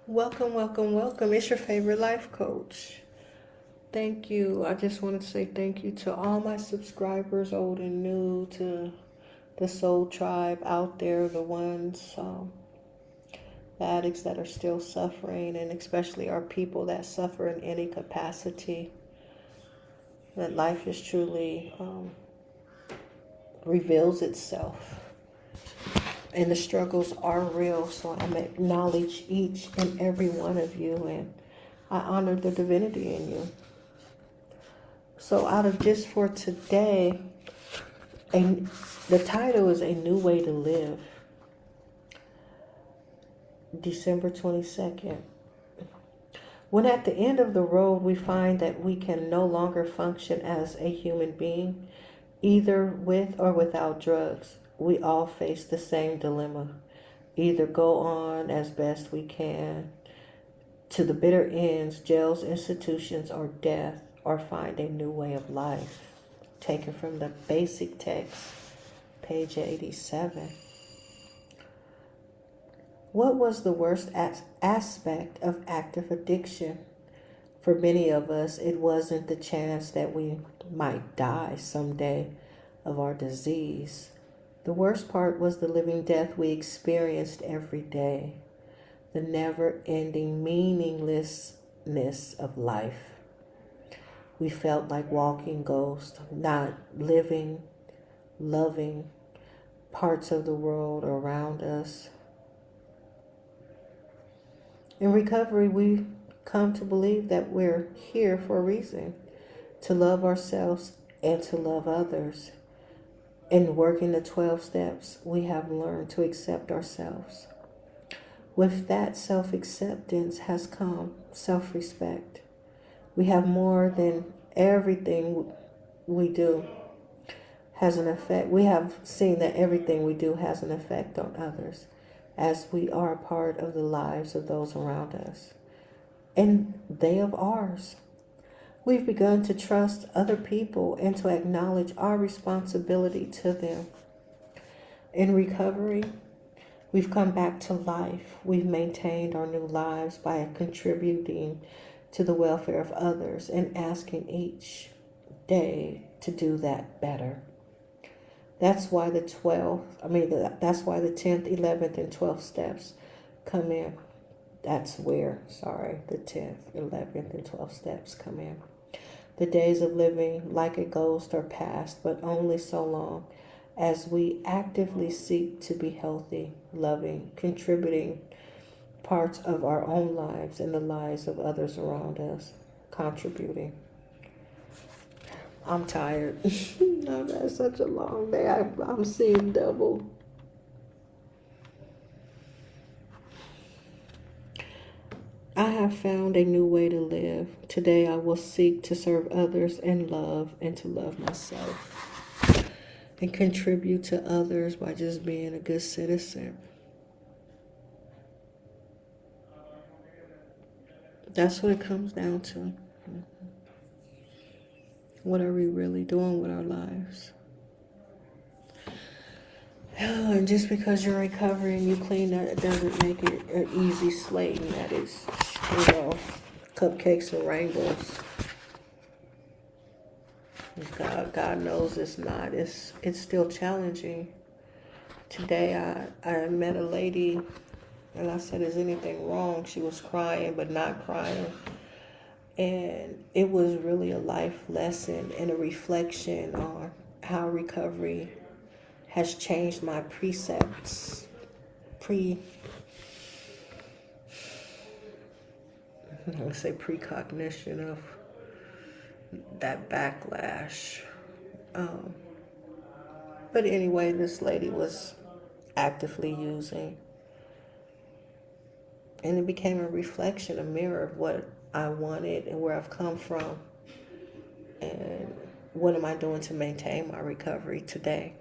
Welcome, welcome, welcome. It's your favorite life coach. Thank you. I just want to say thank you to all my subscribers, old and new, to the soul tribe out there, the ones, the addicts that are still suffering, and especially our people that suffer in any capacity. That life is truly reveals itself. And the struggles are real, so I acknowledge each and every one of you, and I honor the divinity in you. So out of just for today, the title is A New Way to Live, December 22nd. When at the end of the road we find that we can no longer function as a human being, either with or without drugs, we all face the same dilemma. Either go on as best we can to the bitter ends, jails, institutions, or death, or find a new way of life. Taken from the basic text, page 87. What was the worst aspect of active addiction? For many of us, it wasn't the chance that we might die someday of our disease. The worst part was the living death we experienced every day, the never-ending meaninglessness of life. We felt like walking ghosts, not living, loving parts of the world around us. In recovery, we come to believe that we're here for a reason, to love ourselves and to love others. In working the 12 steps, we have learned to accept ourselves. With that self-acceptance has come self-respect. We have more than everything we do has an effect. We have seen that everything we do has an effect on others, as we are a part of the lives of those around us, and they of ours. We've begun to trust other people and to acknowledge our responsibility to them. In recovery, we've come back to life. We've maintained our new lives by contributing to the welfare of others and asking each day to do that better. That's why that's why the 10th, 11th, and 12th steps come in. The 10th, 11th, and 12th steps come in. The days of living like a ghost are past, but only so long as we actively seek to be healthy, loving, contributing parts of our own lives and the lives of others around us, contributing. I'm tired. I've had such a long day. I'm seeing double. I have found a new way to live. Today I will seek to serve others and to love myself and contribute to others by just being a good citizen. That's what it comes down to. What are we really doing with our lives? And just because you're recovering, you clean, that doesn't make it an easy slate, and that is, cupcakes and rainbows. God knows it's not. It's still challenging. Today I met a lady, and I said, "Is anything wrong?" She was crying, but not crying. And it was really a life lesson and a reflection on how recovery has changed my precepts. I'm going to say precognition of that backlash. But anyway, this lady was actively using. And it became a reflection, a mirror of what I wanted and where I've come from. And what am I doing to maintain my recovery today?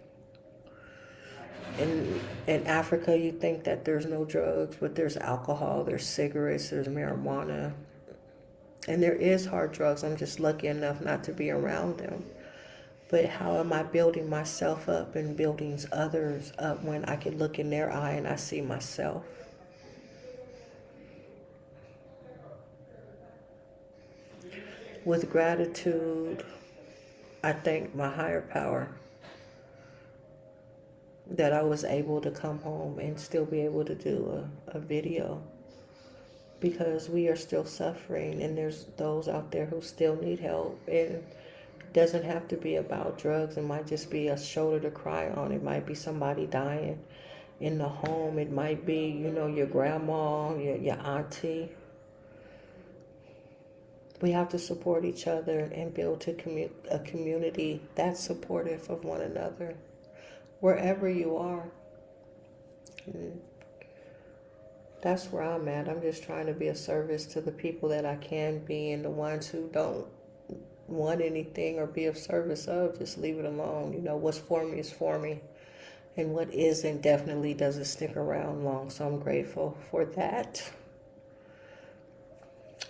In Africa, you think that there's no drugs, but there's alcohol, there's cigarettes, there's marijuana. And there is hard drugs. I'm just lucky enough not to be around them. But how am I building myself up and building others up when I can look in their eye and I see myself? With gratitude, I thank my higher power that I was able to come home and still be able to do a video, because we are still suffering and there's those out there who still need help. And it doesn't have to be about drugs. It might just be a shoulder to cry on. It might be somebody dying in the home. It might be, your grandma, your auntie. We have to support each other and build a community that's supportive of one another, wherever you are. And that's where I'm at. I'm just trying to be a service to the people that I can be, and the ones who don't want anything or be of service of, just leave it alone. What's for me is for me, and what isn't definitely doesn't stick around long. So I'm grateful for that.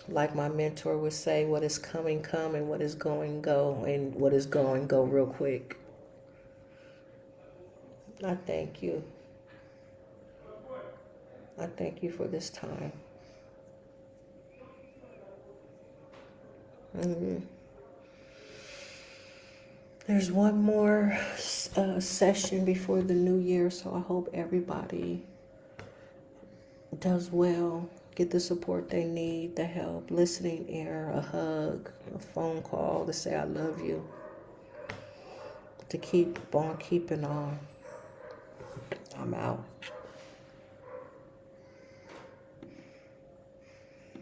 Like my mentor would say, what is coming, come, and what is going, go, and what is going, go real quick. I thank you. I thank you for this time. There's one more session before the new year, so I hope everybody does well, get the support they need, the help, listening ear, a hug, a phone call to say I love you, to keep on keeping on. I'm out.